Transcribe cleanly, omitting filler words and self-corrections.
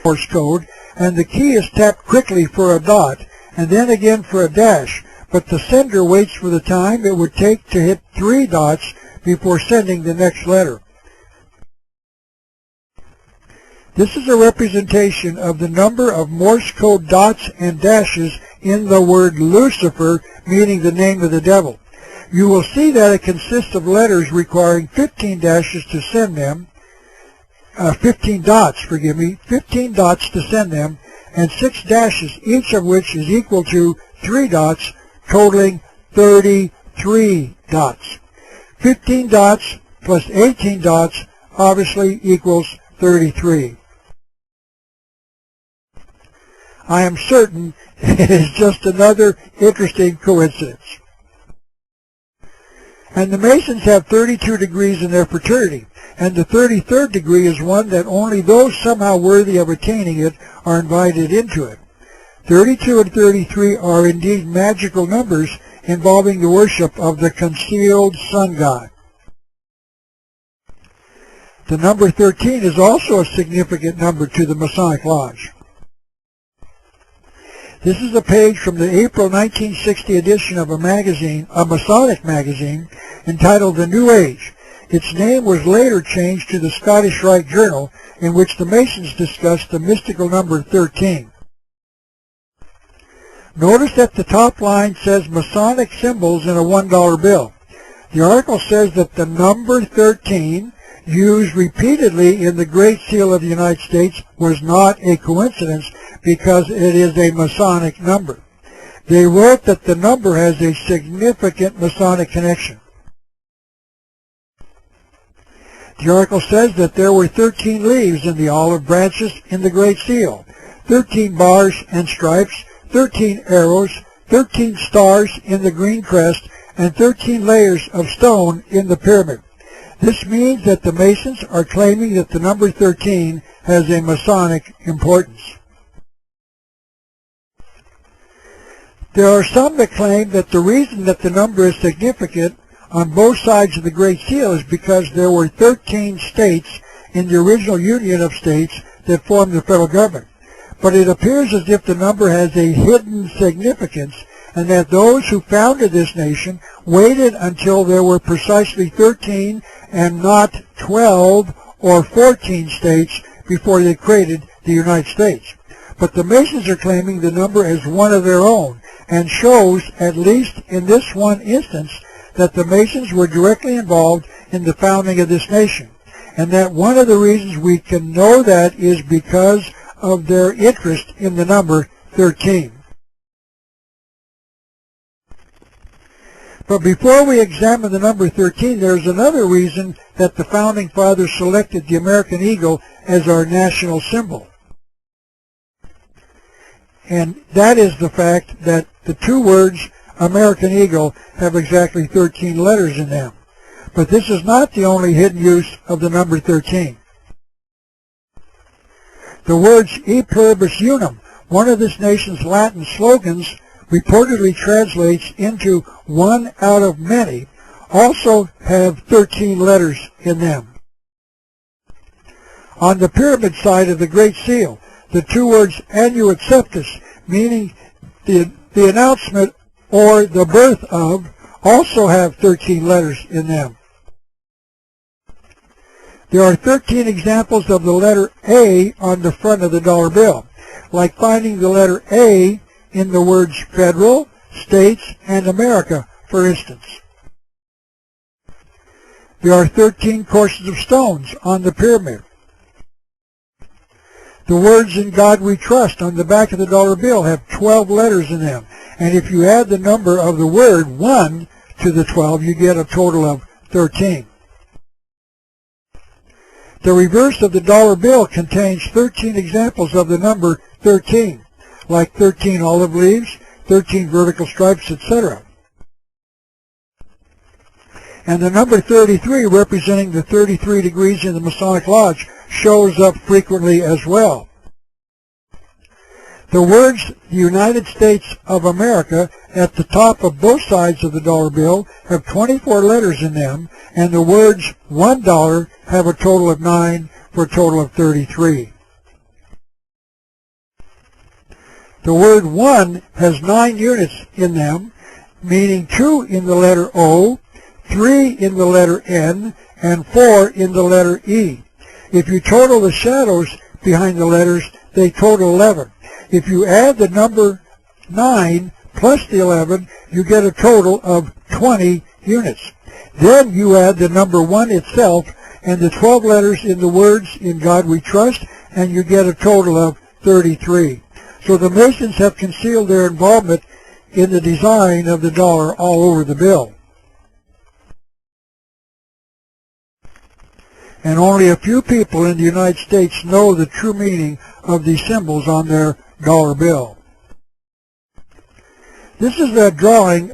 Morse code, and the key is tapped quickly for a dot and then again for a dash, but the sender waits for the time it would take to hit 3 dots before sending the next letter. This is a representation of the number of Morse code dots and dashes in the word Lucifer, meaning the name of the devil. You will see that it consists of letters requiring 15 dashes to send them, 15 dots to send them, and 6 dashes, each of which is equal to 3 dots, totaling 33 dots. 15 dots plus 18 dots obviously equals 33. I am certain it is just another interesting coincidence. And the Masons have 32 degrees in their fraternity, and the 33rd degree is one that only those somehow worthy of attaining it are invited into it. 32 and 33 are indeed magical numbers involving the worship of the concealed sun god. The number 13 is also a significant number to the Masonic Lodge. This is a page from the April 1960 edition of a Masonic magazine, entitled The New Age. Its name was later changed to the Scottish Rite Journal, in which the Masons discussed the mystical number 13. Notice that the top line says Masonic symbols in a $1 bill. The article says that the number 13, used repeatedly in the Great Seal of the United States, was not a coincidence because it is a Masonic number. They wrote that the number has a significant Masonic connection. The article says that there were 13 leaves in the olive branches in the Great Seal, 13 bars and stripes, 13 arrows, 13 stars in the green crest, and 13 layers of stone in the pyramid. This means that the Masons are claiming that the number 13 has a Masonic importance. There are some that claim that the reason that the number is significant on both sides of the Great Seal is because there were 13 states in the original Union of States that formed the federal government. But it appears as if the number has a hidden significance, and that those who founded this nation waited until there were precisely 13 and not 12 or 14 states before they created the United States. But the Masons are claiming the number as one of their own, and shows, at least in this one instance, that the Masons were directly involved in the founding of this nation, and that one of the reasons we can know that is because of their interest in the number 13. But before we examine the number 13, there's another reason that the Founding Fathers selected the American eagle as our national symbol. And that is the fact that the two words American Eagle have exactly 13 letters in them. But this is not the only hidden use of the number 13. The words E pluribus unum, one of this nation's Latin slogans, reportedly translates into one out of many, also have 13 letters in them. On the pyramid side of the Great Seal, the two words Annu Acceptus, meaning the announcement or the birth of, also have 13 letters in them. There are 13 examples of the letter A on the front of the dollar bill, like finding the letter A in the words Federal, States, and America, for instance. There are 13 courses of stones on the pyramid. The words In God We Trust on the back of the dollar bill have 12 letters in them, and if you add the number of the word 1 to the 12, you get a total of 13. The reverse of the dollar bill contains 13 examples of the number 13, like 13 olive leaves, 13 vertical stripes, etc. And the number 33, representing the 33 degrees in the Masonic Lodge, shows up frequently as well. The words United States of America at the top of both sides of the dollar bill have 24 letters in them, and the words $1 have a total of 9 for a total of 33. The word 1 has 9 units in them, meaning 2 in the letter O, 3 in the letter N, and 4 in the letter E. If you total the shadows behind the letters, they total 11. If you add the number 9 plus the 11, you get a total of 20 units. Then you add the number 1 itself and the 12 letters in the words "In God We Trust," and you get a total of 33. So the Masons have concealed their involvement in the design of the dollar all over the bill. And only a few people in the United States know the true meaning of these symbols on their dollar bill. This is a drawing